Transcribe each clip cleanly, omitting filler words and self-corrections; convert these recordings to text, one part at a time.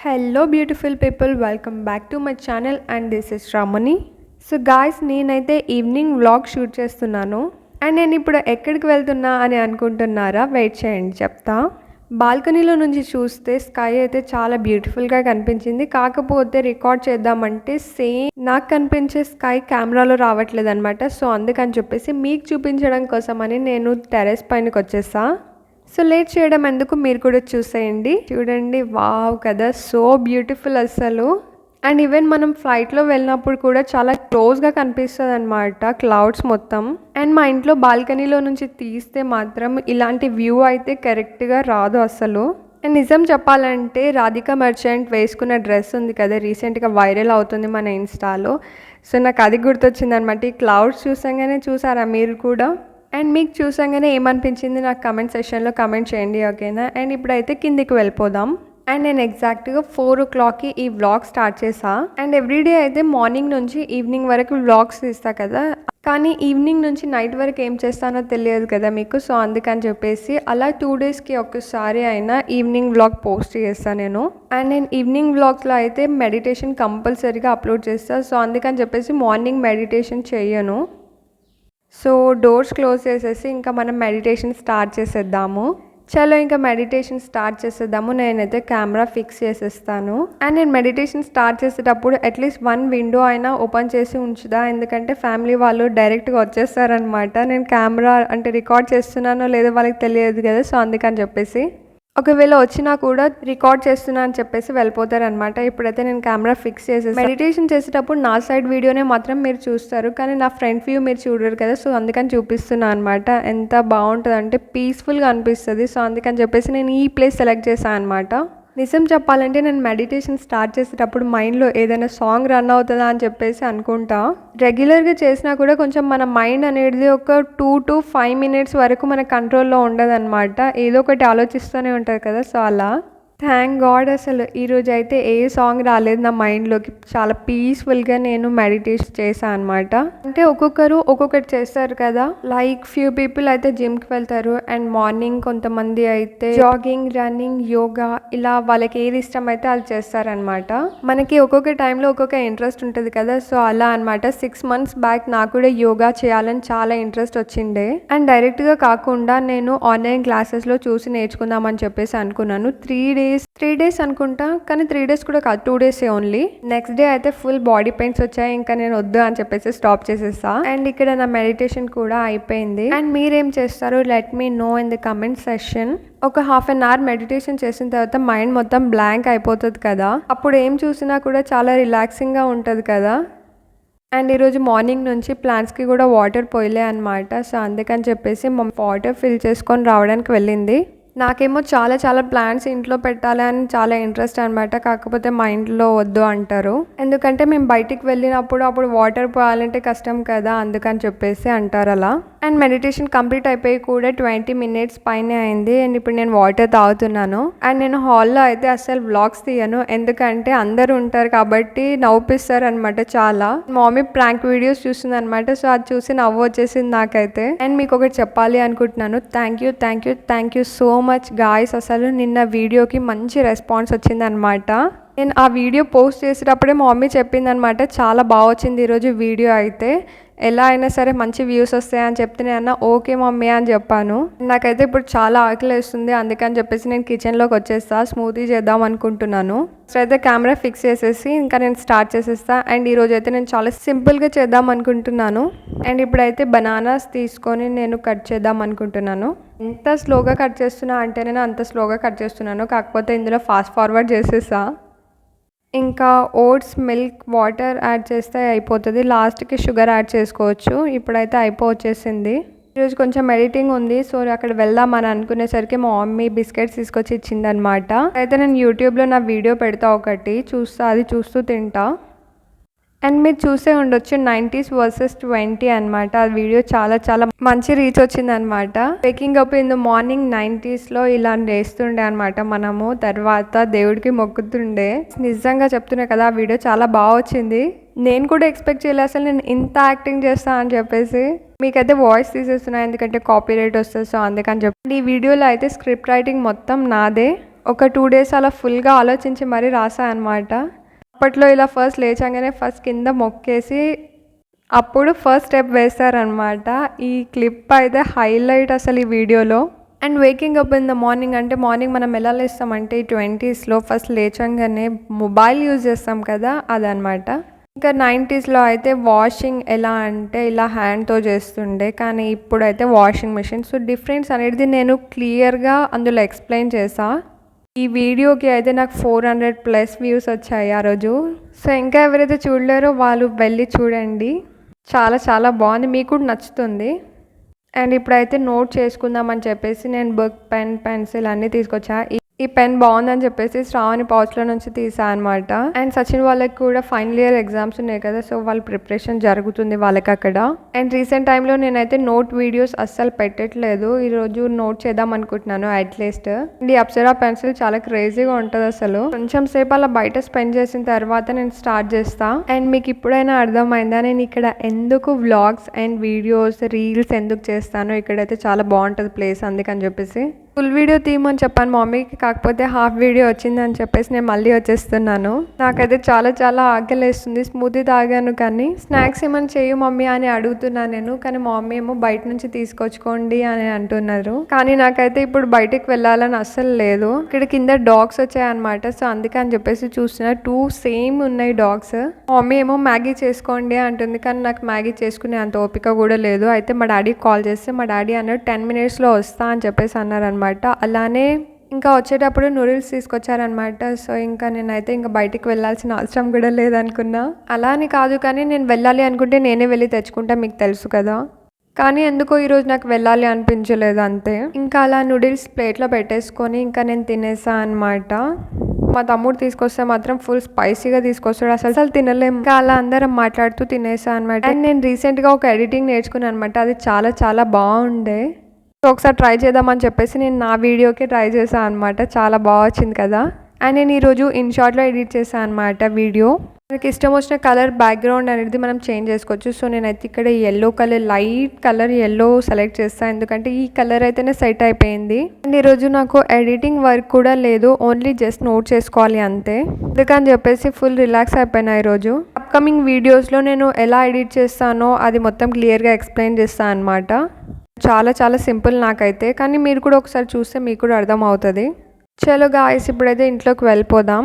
Hello beautiful people, welcome back to my channel and this is Ramani. So guys, నేనైతే evening vlog shoot చేస్తున్నాను and నేను ఇప్పుడు ఎక్కడికి వెళ్తున్నా అని అనుకుంటున్నారా? వెయిట్ చేయండి, చెప్తా. బాల్కనీలో నుంచి చూస్తే స్కై అయితే చాలా బ్యూటిఫుల్గా కనిపించింది. కాకపోతే రికార్డ్ చేద్దామంటే సేమ్ నాకు కనిపించే స్కై కెమెరాలో రావట్లేదు అనమాట. సో అందుకని చెప్పేసి మీకు చూపించడం కోసమని నేను టెర్రస్ పైనకి వచ్చేసా. సో లేట్ చేయడం ఎందుకు, మీరు కూడా చూసేయండి. చూడండి, వావ్ కదా, సో బ్యూటిఫుల్ అసలు. అండ్ ఈవెన్ మనం ఫ్లైట్లో వెళ్ళినప్పుడు కూడా చాలా క్లోజ్గా కనిపిస్తుంది అనమాట క్లౌడ్స్ మొత్తం. అండ్ మా ఇంట్లో బాల్కనీలో నుంచి తీస్తే మాత్రం ఇలాంటి వ్యూ అయితే కరెక్ట్గా రాదు అసలు. అండ్ నిజం చెప్పాలంటే రాధికా మర్చెంట్ వేసుకున్న డ్రెస్ ఉంది కదా, రీసెంట్గా వైరల్ అవుతుంది మన ఇన్స్టాలో. సో నాకు అది గుర్తొచ్చింది అనమాట. ఈ క్లౌడ్స్ చూసాగానే, చూసారా మీరు కూడా? అండ్ మీకు చూసాగానే ఏమనిపించింది నాకు కమెంట్ సెక్షన్లో కమెంట్ చేయండి, ఓకేనా? అండ్ ఇప్పుడైతే కిందికి వెళ్ళిపోదాం. అండ్ నేను ఎగ్జాక్ట్గా 4 o'clockకి ఈ వ్లాగ్ స్టార్ట్ చేసా. అండ్ ఎవ్రీడే అయితే మార్నింగ్ నుంచి ఈవినింగ్ వరకు వ్లాగ్స్ తీస్తా కదా, కానీ ఈవినింగ్ నుంచి నైట్ వరకు ఏం చేస్తానో తెలియదు కదా మీకు. సో అందుకని చెప్పేసి అలా 2 daysకి ఒక్కసారి అయినా ఈవినింగ్ వ్లాగ్ పోస్ట్ చేస్తాను నేను. అండ్ నేను ఈవినింగ్ వ్లాగ్స్లో అయితే మెడిటేషన్ కంపల్సరీగా అప్లోడ్ చేస్తాను. సో అందుకని చెప్పేసి మార్నింగ్ మెడిటేషన్ చేయను. సో డోర్స్ క్లోజ్ చేసేసి ఇంకా మనం మెడిటేషన్ స్టార్ట్ చేసేద్దాము. చలో ఇంకా మెడిటేషన్ స్టార్ట్ చేసేద్దాము. నేనైతే కెమెరా ఫిక్స్ చేసేస్తాను. అండ్ నేను మెడిటేషన్ స్టార్ట్ చేసేటప్పుడు అట్లీస్ట్ 1 window అయినా ఓపెన్ చేసి ఉంచుదా, ఎందుకంటే ఫ్యామిలీ వాళ్ళు డైరెక్ట్గా వచ్చేస్తారనమాట. నేను కెమెరా అంటే రికార్డ్ చేస్తున్నానో లేదో వాళ్ళకి తెలియదు కదా. సో అందుకని చెప్పేసి ఒకవేళ వచ్చినా కూడా రికార్డ్ చేస్తున్నా అని చెప్పేసి వెళ్ళిపోతారనమాట. ఇప్పుడైతే నేను కెమెరా ఫిక్స్ చేసేసి మెడిటేషన్ చేసేటప్పుడు నా సైడ్ వీడియోనే మాత్రం మీరు చూస్తారు, కానీ నా ఫ్రంట్ వ్యూ మీరు చూడరు కదా. సో అందుకని చూపిస్తున్నా అనమాట. ఎంత బాగుంటుంది అంటే పీస్ఫుల్గా అనిపిస్తుంది. సో అందుకని చెప్పేసి నేను ఈ ప్లేస్ సెలెక్ట్ చేశాను అనమాట. నిజం చెప్పాలంటే నేను మెడిటేషన్ స్టార్ట్ చేసేటప్పుడు మైండ్లో ఏదైనా సాంగ్ రన్ అవుతుందా అని చెప్పేసి అనుకుంటా. రెగ్యులర్గా చేసినా కూడా కొంచెం మన మైండ్ అనేది ఒక 2 to 5 minutes వరకు మన కంట్రోల్లో ఉండదన్నమాట. ఏదో ఒకటి ఆలోచిస్తూనే ఉంటుంది కదా. సో అలా థ్యాంక్ గాడ్ అసలు ఈరోజు అయితే ఏ సాంగ్ రాలేదు నా మైండ్లోకి. చాలా పీస్ఫుల్గా నేను మెడిటేషన్ చేశాను అనమాట. అంటే ఒక్కొక్కరు ఒక్కొక్కటి చేస్తారు కదా. లైక్ ఫ్యూ పీపుల్ అయితే జిమ్కి వెళ్తారు అండ్ మార్నింగ్, కొంతమంది అయితే జాగింగ్, రన్నింగ్, యోగా, ఇలా వాళ్ళకి ఏది ఇష్టం అయితే అది చేస్తారనమాట. మనకి ఒక్కొక్క టైంలో ఒక్కొక్క ఇంట్రెస్ట్ ఉంటుంది కదా. సో అలా అనమాట. 6 months బ్యాక్ నాకు కూడా యోగా చేయాలని చాలా ఇంట్రెస్ట్ వచ్చిండే. అండ్ డైరెక్ట్గా కాకుండా నేను ఆన్లైన్ క్లాసెస్లో చూసి నేర్చుకుందామని చెప్పేసి అనుకున్నాను. 3 days అనుకుంటా, కానీ 3 days కూడా కాదు, 2 days ఓన్లీ. నెక్స్ట్ డే అయితే ఫుల్ బాడీ పెయిన్స్ వచ్చాయి. ఇంకా నేను వద్దు అని చెప్పేసి స్టాప్ చేసేసా. అండ్ ఇక్కడ నా మెడిటేషన్ కూడా అయిపోయింది. అండ్ మీరేం చేస్తారు, let me know in the comment section. ఒక 1/2 hour మెడిటేషన్ చేసిన తర్వాత మైండ్ మొత్తం బ్లాంక్ అయిపోతుంది కదా, అప్పుడు ఏం చూసినా కూడా చాలా రిలాక్సింగ్గా ఉంటుంది కదా. అండ్ ఈరోజు మార్నింగ్ నుంచి ప్లాంట్స్కి కూడా వాటర్ పోయలే అనమాట. సో అందుకని చెప్పేసి మా వాటర్ ఫిల్ చేసుకొని రావడానికి వెళ్ళింది. నాకేమో చాలా ప్లాంట్స్ ఇంట్లో పెట్టాలి అని చాలా ఇంట్రెస్ట్ అనమాట. కాకపోతే మా ఇంట్లో వద్దు అంటారు, ఎందుకంటే మేము బయటికి వెళ్ళినప్పుడు అప్పుడు వాటర్ పోయాలంటే కష్టం కదా, అందుకని చెప్పేసి అంటారు అలా. అండ్ మెడిటేషన్ కంప్లీట్ అయిపోయి కూడా 20 minutes పైనే అయింది. అండ్ ఇప్పుడు నేను వాటర్ తాగుతున్నాను. అండ్ నేను హాల్లో అయితే అస్సలు వ్లాగ్స్ తీయను, ఎందుకంటే అందరు ఉంటారు కాబట్టి నవ్వుపిస్తారు అనమాట చాలా. మమ్మీ ప్రాంక్ వీడియోస్ చూస్తుంది అనమాట. సో అది చూసి నవ్వు వచ్చేసింది నాకైతే. అండ్ మీకు ఒకటి చెప్పాలి అనుకుంటున్నాను. Thank you so much guys. అసలు నిన్న వీడియోకి మంచి రెస్పాన్స్ వచ్చింది అనమాట. నేను ఆ వీడియో పోస్ట్ చేసేటప్పుడే మా మమ్మీ చెప్పింది అనమాట, చాలా బాగా వచ్చింది ఈరోజు వీడియో అయితే, ఎలా అయినా సరే మంచి వ్యూస్ వస్తాయని చెప్తే నేను ఓకే మమ్మీ అని చెప్పాను. నాకైతే ఇప్పుడు చాలా ఆకలి వేస్తుంది, అందుకని చెప్పేసి నేను కిచెన్లోకి వచ్చేస్తా. స్మూతీ చేద్దాం అనుకుంటున్నాను. సో అయితే కెమెరా ఫిక్స్ చేసేసి ఇంకా నేను స్టార్ట్ చేసేస్తా. అండ్ ఈరోజు అయితే నేను చాలా సింపుల్గా చేద్దాం అనుకుంటున్నాను. అండ్ ఇప్పుడైతే బనానాస్ తీసుకొని నేను కట్ చేద్దాం అనుకుంటున్నాను. ఎంత స్లోగా కట్ చేస్తున్నా అంటే నేను అంత స్లోగా కట్ చేస్తున్నాను, కాకపోతే ఇందులో ఫాస్ట్ ఫార్వర్డ్ చేసేసా. ఇంకా ఓట్స్, మిల్క్, వాటర్ యాడ్ చేస్తే అయిపోతుంది. లాస్ట్కి షుగర్ యాడ్ చేసుకోవచ్చు. ఇప్పుడైతే వచ్చేసింది. ఈరోజు కొంచెం ఎడిటింగ్ ఉంది, సో అక్కడ వెళ్దామని అనుకునేసరికి మా మమ్మీ బిస్కెట్స్ తీసుకొచ్చి ఇచ్చిందనమాట. అయితే నేను యూట్యూబ్లో నా వీడియో పెడతా, ఒకటి చూస్తా, అది చూస్తూ తింటా. అండ్ మీరు చూసే ఉండొచ్చు 90s versus 20 అనమాట. ఆ వీడియో చాలా మంచి రీచ్ వచ్చింది అనమాట. Waking up in the morning 90sలో ఇలా వేస్తుండే అనమాట మనము. తర్వాత దేవుడికి మొక్కుతుండే. నిజంగా చెప్తున్నా కదా, ఆ వీడియో చాలా బాగా వచ్చింది. నేను కూడా ఎక్స్పెక్ట్ చేయలేదు అసలు నేను ఇంత యాక్టింగ్ చేస్తా అని చెప్పేసి. మీకైతే వాయిస్ తీసేస్తున్నా ఎందుకంటే కాపీరైట్ వస్తుంది. సో అందుకని చెప్పి ఈ వీడియోలో అయితే స్క్రిప్ట్ రైటింగ్ మొత్తం నాదే. ఒక 2 డేస్ అలా ఫుల్గా ఆలోచించి మరీ రాసా అనమాట. అప్పట్లో ఇలా ఫస్ట్ లేచంగానే ఫస్ట్ కింద మొక్కేసి అప్పుడు ఫస్ట్ స్టెప్ వేస్తారనమాట. ఈ క్లిప్ అయితే హైలైట్ అసలు ఈ వీడియోలో. And waking up in the morning అంటే మార్నింగ్ మనం ఎలా లేస్తామంటే ఈ 20sలో ఫస్ట్ లేచంగానే మొబైల్ యూజ్ చేస్తాం కదా, అదనమాట. ఇంకా 90sలో అయితే వాషింగ్ ఎలా అంటే ఇలా హ్యాండ్తో చేస్తుండే, కానీ ఇప్పుడైతే వాషింగ్ మిషన్. సో డిఫరెన్స్ అనేది నేను క్లియర్గా అందులో ఎక్స్ప్లెయిన్ చేసా. ఈ వీడియోకి అయితే నాకు 400+ వ్యూస్ వచ్చాయి ఆ రోజు. సో ఇంకా ఎవరైతే చూడలేరో వాళ్ళు వెళ్ళి చూడండి, చాలా చాలా బాగుంది, మీకు కూడా నచ్చుతుంది. అండ్ ఇప్పుడైతే నోట్ చేసుకుందామని చెప్పేసి నేను బుక్, పెన్, పెన్సిల్ అన్నీ తీసుకొచ్చా. ఈ పెన్ బాగుందని చెప్పేసి శ్రావణి పౌచ్లో నుంచి తీసా అనమాట. అండ్ సచిన్ వాళ్ళకి కూడా ఫైనల్ ఇయర్ ఎగ్జామ్స్ ఉన్నాయి కదా, సో వాళ్ళ ప్రిపరేషన్ జరుగుతుంది వాళ్ళకి అక్కడ. అండ్ రీసెంట్ టైంలో నేనైతే నోట్ వీడియోస్ అస్సలు పెట్టట్లేదు. ఈరోజు నోట్ చేద్దాం అనుకుంటున్నాను అట్లీస్ట్. అండ్ ఈ అప్సరా పెన్సిల్ చాలా క్రేజీగా ఉంటుంది అసలు. కొంచెం సేపు అలా బయట స్పెండ్ చేసిన తర్వాత నేను స్టార్ట్ చేస్తా. అండ్ మీకు ఇప్పుడైనా అర్థమైందా నేను ఇక్కడ ఎందుకు వ్లాగ్స్ అండ్ వీడియోస్, రీల్స్ ఎందుకు చేస్తానో? ఇక్కడైతే చాలా బాగుంటుంది ప్లేస్, అందుకని చెప్పేసి. ఫుల్ వీడియో తీయమని చెప్పాను మమ్మీకి, కాకపోతే హాఫ్ వీడియో వచ్చిందని చెప్పేసి నేను మళ్ళీ వచ్చేస్తున్నాను. నాకైతే చాలా చాలా ఆకలేస్తుంది. స్మూతీ తాగాను కానీ స్నాక్స్ ఏమైనా చేయు మమ్మీ అని అడుగుతున్నాను నేను, కానీ మమ్మీ ఏమో బయట నుంచి తీసుకొచ్చుకోండి అని అంటున్నారు. కానీ నాకైతే ఇప్పుడు బయటికి వెళ్ళాలని అస్సలు లేదు. ఇక్కడ కింద డాగ్స్ వచ్చాయన్నమాట, సో అందుకని చెప్పేసి చూస్తున్నా. 2 సేమ్ ఉన్నాయి డాగ్స్. మమ్మీ ఏమో మ్యాగీ చేసుకోండి అంటుంది, కానీ నాకు మ్యాగీ చేసుకునే అంత ఓపిక కూడా లేదు. అయితే మా డాడీకి కాల్ చేస్తే మా డాడీ అన్నాడు 10 minutesలో వస్తా అని చెప్పేసి అన్నారనమాట. అలానే ఇంకా వచ్చేటప్పుడు నూడిల్స్ తీసుకొచ్చారనమాట. సో ఇంకా నేనైతే ఇంకా బయటికి వెళ్ళాల్సిన అవసరం కూడా లేదనుకున్నా. అలా అని కాదు, కానీ నేను వెళ్ళాలి అనుకుంటే నేనే వెళ్ళి తెచ్చుకుంటా, మీకు తెలుసు కదా. కానీ ఎందుకో ఈరోజు నాకు వెళ్ళాలి అనిపించలేదు అంతే. ఇంకా అలా నూడిల్స్ ప్లేట్లో పెట్టేసుకొని ఇంకా నేను తినేసా అనమాట. మా తమ్ముడు తీసుకొస్తే మాత్రం ఫుల్ స్పైసీగా తీసుకొస్తాడు, అసలు తినలేము. ఇంకా అలా అందరం మాట్లాడుతూ తినేసా అనమాట. అండ్ నేను రీసెంట్గా ఒక ఎడిటింగ్ నేర్చుకున్నాను అనమాట, అది చాలా చాలా బాగుండే. సో ఒకసారి ట్రై చేద్దామని చెప్పేసి నేను నా వీడియోకి ట్రై చేశాను అనమాట. చాలా బాగా వచ్చింది కదా. అండ్ నేను ఈరోజు ఇన్షార్ట్లో ఎడిట్ చేశాను అనమాట వీడియో. మనకి ఇష్టం వచ్చిన కలర్ బ్యాక్గ్రౌండ్ అనేది మనం చేంజ్ చేసుకోవచ్చు. సో నేనైతే ఇక్కడ yellow colour, light colour yellow select చేస్తాను, ఎందుకంటే ఈ కలర్ అయితేనే సెట్ అయిపోయింది. అండ్ ఈరోజు నాకు ఎడిటింగ్ వర్క్ కూడా లేదు, ఓన్లీ జస్ట్ నోట్ చేసుకోవాలి అంతే. అందుకని చెప్పేసి ఫుల్ రిలాక్స్ అయిపోయినా ఈరోజు. అప్కమింగ్ వీడియోస్లో నేను ఎలా ఎడిట్ చేస్తానో అది మొత్తం క్లియర్గా ఎక్స్ప్లెయిన్ చేస్తాను అనమాట. చాలా చాలా సింపుల్ నాకైతే, కానీ మీరు కూడా ఒకసారి చూస్తే మీకు కూడా అర్థం అవుతుంది. చలో గాయ్స్, ఇప్పుడైతే ఇంట్లోకి వెళ్ళిపోదాం.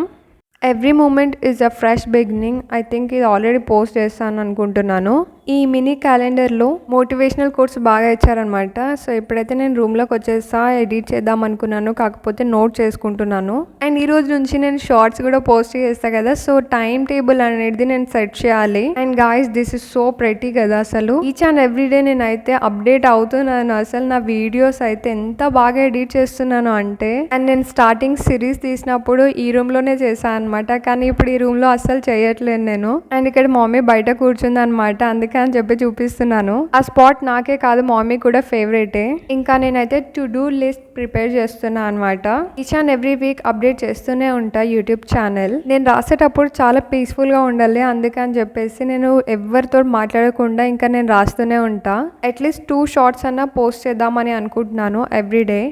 Every moment is a fresh beginning. I think ఇది ఆల్రెడీ పోస్ట్ చేస్తాను అనుకుంటున్నాను. ఈ మినీ క్యాలెండర్లో మోటివేషనల్ కోట్స్ బాగా ఇచ్చారనమాట. సో ఇప్పుడైతే నేను రూమ్లోకి వచ్చేసా, ఎడిట్ చేద్దాం అనుకున్నాను, కాకపోతే నోట్ చేసుకుంటున్నాను. అండ్ ఈ రోజు నుంచి నేను షార్ట్స్ కూడా పోస్ట్ చేస్తాను కదా, సో టైం టేబుల్ అనేది నేను సెట్ చేయాలి. And guys, this is so pretty కదా అసలు. ఈచ్ అండ్ ఎవ్రీడే నేనైతే అప్డేట్ అవుతున్నాను. అసలు నా వీడియోస్ అయితే ఎంత బాగా ఎడిట్ చేస్తున్నాను అంటే. అండ్ నేను స్టార్టింగ్ సిరీస్ తీసినప్పుడు ఈ రూమ్లోనే చేశాను అనమాట, కానీ ఇప్పుడు ఈ రూమ్లో అస్సలు చేయట్లేదు నేను. అండ్ ఇక్కడ మమ్మీ బయట కూర్చుంది అనమాట, అందుకే అని చెప్పి చూపిస్తున్నాను. ఆ స్పాట్ నాకే కాదు మమ్మీ కూడా ఫేవరెటే. ఇంకా నేనైతే టు డూ లిస్ట్ ప్రిపేర్ చేస్తున్నా అనమాట. Each and every week update చేస్తూనే ఉంటా యూట్యూబ్ ఛానల్. నేను రాసేటప్పుడు చాలా పీస్ఫుల్గా ఉండాలి, అందుకని చెప్పేసి నేను ఎవరితో మాట్లాడకుండా ఇంకా నేను రాస్తూనే ఉంటా. అట్లీస్ట్ 2 షార్ట్స్ అన్నా పోస్ట్ చేద్దామని అనుకుంటున్నాను ఎవ్రీడే.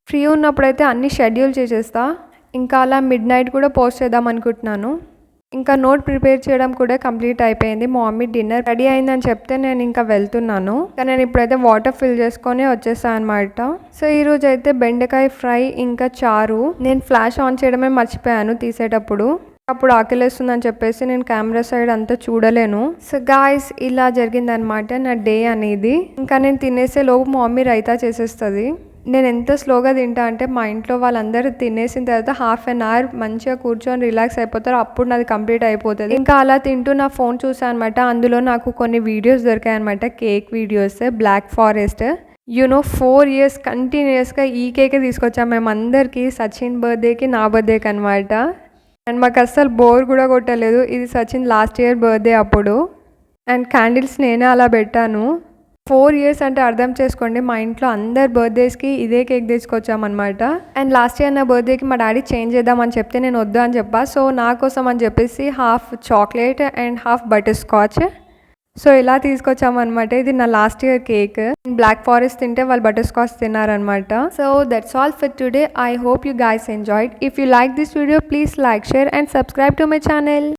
ఫ్రీ ఉన్నప్పుడైతే అన్ని షెడ్యూల్ చేసేస్తా. ఇంకా అలా మిడ్ నైట్ కూడా పోస్ట్ చేద్దాం అనుకుంటున్నాను. ఇంకా నోట్ ప్రిపేర్ చేయడం కూడా కంప్లీట్ అయిపోయింది. మా మమ్మీ డిన్నర్ రెడీ అయిందని చెప్తే నేను ఇంకా వెళ్తున్నాను. కానీ నేను ఇప్పుడైతే వాటర్ ఫిల్ చేసుకొని వచ్చేసాను అనమాట. సో ఈరోజు అయితే బెండకాయ ఫ్రై ఇంకా చారు. నేను ఫ్లాష్ ఆన్ చేయడమే మర్చిపోయాను తీసేటప్పుడు. అప్పుడు ఆకలేస్తుందని చెప్పేసి నేను కెమెరా సైడ్ అంతా చూడలేను. సో గాయ్స్, ఇలా జరిగిందనమాట నా డే అనేది. ఇంకా నేను తినేసే లోపు మా మమ్మీ రైతా చేసేస్తుంది. నేను ఎంత స్లోగా తింటా అంటే మా ఇంట్లో వాళ్ళందరూ తినేసిన తర్వాత 1/2 hour మంచిగా కూర్చొని రిలాక్స్ అయిపోతారు, అప్పుడు నాది కంప్లీట్ అయిపోతుంది. ఇంకా అలా తింటూ నా ఫోన్ చూసాను అనమాట. అందులో నాకు కొన్ని వీడియోస్ దొరికాయి అనమాట, cake videos. Black forest 4 years కంటిన్యూస్గా ఈ కేకే తీసుకొచ్చాము మేము అందరికీ, సచిన్ బర్త్డేకి, నా బర్త్డేకి అనమాట. అండ్ మాకు అస్సలు బోర్ కూడా కొట్టలేదు. ఇది సచిన్ లాస్ట్ ఇయర్ బర్త్డే అప్పుడు. అండ్ క్యాండిల్స్ నేనే అలా పెట్టాను. 4 years అంటే అర్థం చేసుకోండి. మా ఇంట్లో అందరు బర్త్డేస్కి ఇదే కేక్ తీసుకొచ్చామన్నమాట. అండ్ లాస్ట్ ఇయర్ నా బర్త్డేకి మా డాడీ చేంజ్ చేద్దామని చెప్తే నేను వద్దు అని చెప్పా. సో నా కోసం అని చెప్పేసి 1/2 chocolate and 1/2 butterscotch. So ఇలా తీసుకొచ్చామన్నమాట. ఇది నా last year cake. Black forest తింటే వాళ్ళు బటర్ స్కాచ్ తిన్నారనమాట. So that's all for today. I hope you guys enjoyed. If you like this video please like, share and subscribe to my channel.